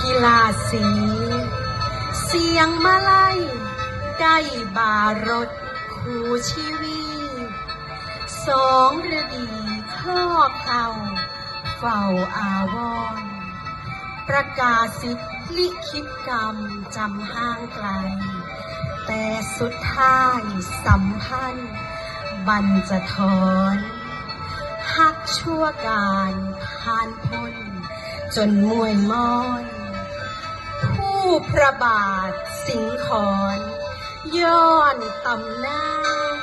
กีฬาสีเสียงมาลัยได้บารถคู่ชีวีสองฤดีคลอกเขาเฝ้าอาวรณ์ประกาศสิทธิลิขิตกรรมจำห่างไกลแต่สุดท้ายสัมพันธ์บันจะถอนหักชั่วการผ่านพ้นจนมวยมอนผู้พระบาทสิงห์ขอนย้อนตำนาน